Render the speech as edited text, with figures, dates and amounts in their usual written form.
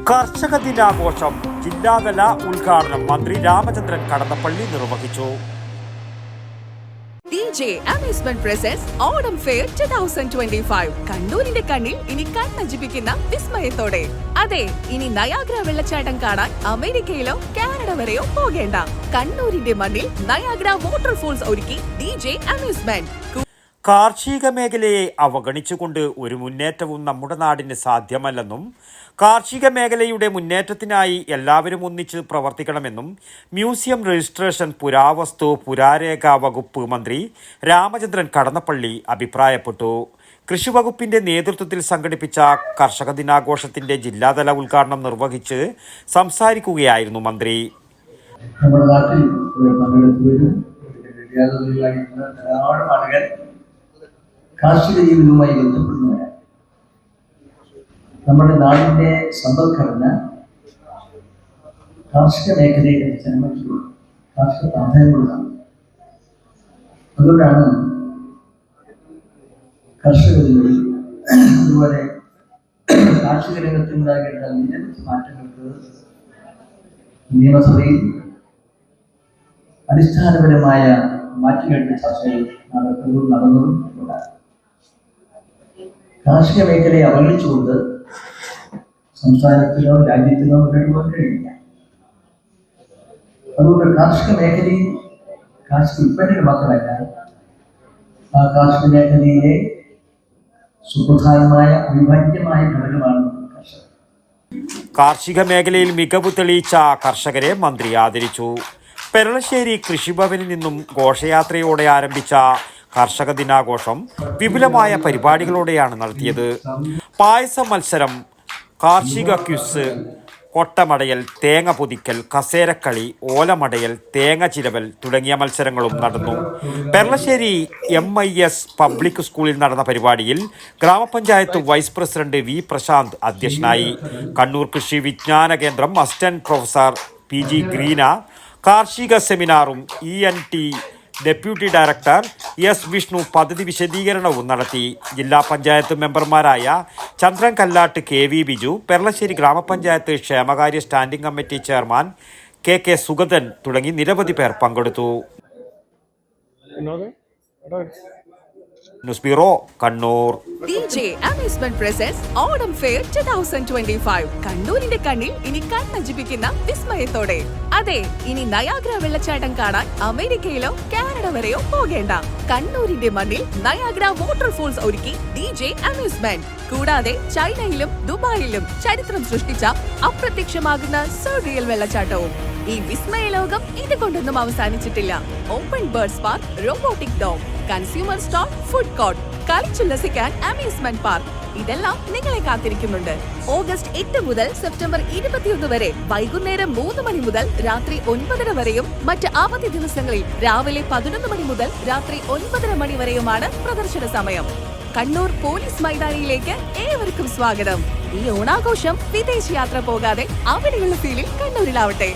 കർഷക ദിനാഘോഷം ജില്ലാതല ഉദ്ഘാടനം മന്ത്രി രാമചന്ദ്രൻ കടന്നപ്പള്ളി നിർവഹിച്ചു. DJ Amusement presents Autumn Fair 2025. കണ്ണൂരിന്റെ കണ്ണിൽ ഇനി കണ്ണഞ്ചിപ്പിക്കുന്ന വിസ്മയത്തോടെ. അതെ, ഇനി നയാഗ്ര വെള്ളച്ചാട്ടം കാണാൻ അമേരിക്കയിലോ കാനഡ വരെയോ പോകേണ്ട. കണ്ണൂരിന്റെ മണ്ണിൽ നയാഗ്ര വാട്ടർഫോൾസ് ഒരുക്കി DJ Amusement. കാർഷിക മേഖലയെ അവഗണിച്ചുകൊണ്ട് ഒരു മുന്നേറ്റവും നമ്മുടെ നാടിന് സാധ്യമല്ലെന്നും കാർഷിക മേഖലയുടെ മുന്നേറ്റത്തിനായി എല്ലാവരും ഒന്നിച്ച് പ്രവർത്തിക്കണമെന്നും മ്യൂസിയം രജിസ്ട്രേഷൻ പുരാവസ്തു പുരാരേഖ വകുപ്പ് മന്ത്രി രാമചന്ദ്രൻ കടന്നപ്പള്ളി അഭിപ്രായപ്പെട്ടു. കൃഷിവകുപ്പിന്റെ നേതൃത്വത്തിൽ സംഘടിപ്പിച്ച കർഷക ദിനാഘോഷത്തിന്റെ ജില്ലാതല ഉദ്ഘാടനം നിർവഹിച്ച് സംസാരിക്കുകയായിരുന്നു മന്ത്രി. നമ്മുടെ നാട്ടിൽ കാർഷിക ജീവിതവുമായി ബന്ധപ്പെടുന്നവരാണ്. നമ്മുടെ നാടിൻ്റെ സമ്പദ്ഘടന കാർഷിക മേഖലയെ ജനമറ്റുള്ള കാർഷിക പ്രാധാന്യമുള്ളതാണ്. അതുകൊണ്ടാണ് കർഷകരിൽ അതുപോലെ കാർഷിക രംഗത്തുണ്ടാകേണ്ട നിരവധി മാറ്റങ്ങൾക്ക് നിയമസഭയിൽ അടിസ്ഥാനപരമായ മാറ്റങ്ങളുടെ ചർച്ചകൾ നടന്നതും ഉണ്ടാകും. കാർഷിക മേഖലയെ അവഗണിച്ചുകൊണ്ട് സംസ്ഥാനത്തിനോ രാജ്യത്തിനോ മുന്നോട്ട് കഴിയില്ല. അതുകൊണ്ട് കാർഷിക മേഖലയിൽ കാർഷിക ഉൽപ്പന്നങ്ങൾ മാത്രമല്ല, ആ കാർഷിക മേഖലയിലെ സുപ്രധാനമായ അവിഭാജ്യമായ ഘടകമാണ് കർഷകർ. കാർഷിക മേഖലയിൽ മികവ് തെളിയിച്ച കർഷകരെ മന്ത്രി ആദരിച്ചു. പെരളശ്ശേരി കൃഷിഭവനിൽ നിന്നും ഘോഷയാത്രയോടെ ആരംഭിച്ച കർഷക ദിനാഘോഷം വിപുലമായ പരിപാടികളോടെയാണ് നടത്തിയത്. പായസ മത്സരം, കാർഷിക ക്വിസ്, കൊട്ടമടയൽ, തേങ്ങ പൊതിക്കൽ, കസേരക്കളി, ഓലമടയൽ, തേങ്ങ ചിരവൽ തുടങ്ങിയ മത്സരങ്ങളും നടന്നു. പെരളശ്ശേരി MIS പബ്ലിക് സ്കൂളിൽ നടന്ന പരിപാടിയിൽ ഗ്രാമപഞ്ചായത്ത് വൈസ് പ്രസിഡന്റ് V പ്രശാന്ത് അധ്യക്ഷനായി. കണ്ണൂർ കൃഷി വിജ്ഞാന കേന്ദ്രം അസിസ്റ്റന്റ് പ്രൊഫസർ PG ഗ്രീന കാർഷിക സെമിനാറും ENT deputy director S Vishnu പദ്ധതി വിശദീകരണവും നടത്തി. ജില്ലാ പഞ്ചായത്ത് മെമ്പർമാരായ ചന്ദ്രൻ കല്ലാട്ട്, KV ബിജു, പെരളശ്ശേരി ഗ്രാമപഞ്ചായത്ത് ക്ഷേമകാര്യ standing committee chairman KK Sugathan തുടങ്ങി നിരവധി പേർ പങ്കെടുത്തു. News bureau, Kannur. DJ Amusement presents Autumn Fair 2025. കണ്ണൂരിന്റെ കണ്ണിൽ ഇനി കണ്ണഞ്ചിപ്പിക്കുന്ന വിസ്മയത്തോടെ. അതെ, ഇനി നയാഗ്ര വെള്ളച്ചാട്ടം കാണാൻ അമേരിക്കയിലോ കാനഡ വരെയോ പോകേണ്ട. കണ്ണൂരിന്റെ മണ്ണിൽ നയാഗ്ര വാട്ടർഫോൾസ് ഒരുക്കി DJ Amusement. കൂടാതെ ചൈനയിലും ദുബായിലും ചരിത്രം സൃഷ്ടിച്ച അപ്രത്യക്ഷമാകുന്ന സർറിയൽ വെള്ളച്ചാട്ടവും. ഈ വിസ്മയ ലോകം ഇതുകൊണ്ടൊന്നും അവസാനിച്ചിട്ടില്ല. Open birds park, robotic dome, consumer store, food court, കളിച്ചുല്ലസിക്കാൻ അമ്യൂസ്മെന്റ് പാർക്ക്, ഇതെല്ലാം നിങ്ങളെ കാത്തിരിക്കുന്നുണ്ട്. ഓഗസ്റ്റ് 8 മുതൽ സെപ്റ്റംബർ 21 വരെ വൈകുന്നേരം 3 മണി മുതൽ രാത്രി 9:30 വരെയും മറ്റ് അവധി ദിവസങ്ങളിൽ രാവിലെ 11 മണി മുതൽ രാത്രി 9:30 മണി വരെയുമാണ് പ്രദർശന സമയം. കണ്ണൂർ പോലീസ് മൈതാനിയിലേക്ക് ഏവർക്കും സ്വാഗതം. ഈ ഓണാഘോഷം വിദേശയാത്ര പോകാതെ അവിടെയുള്ള ഫീലിൽ കണ്ണൂരിലാവട്ടെ.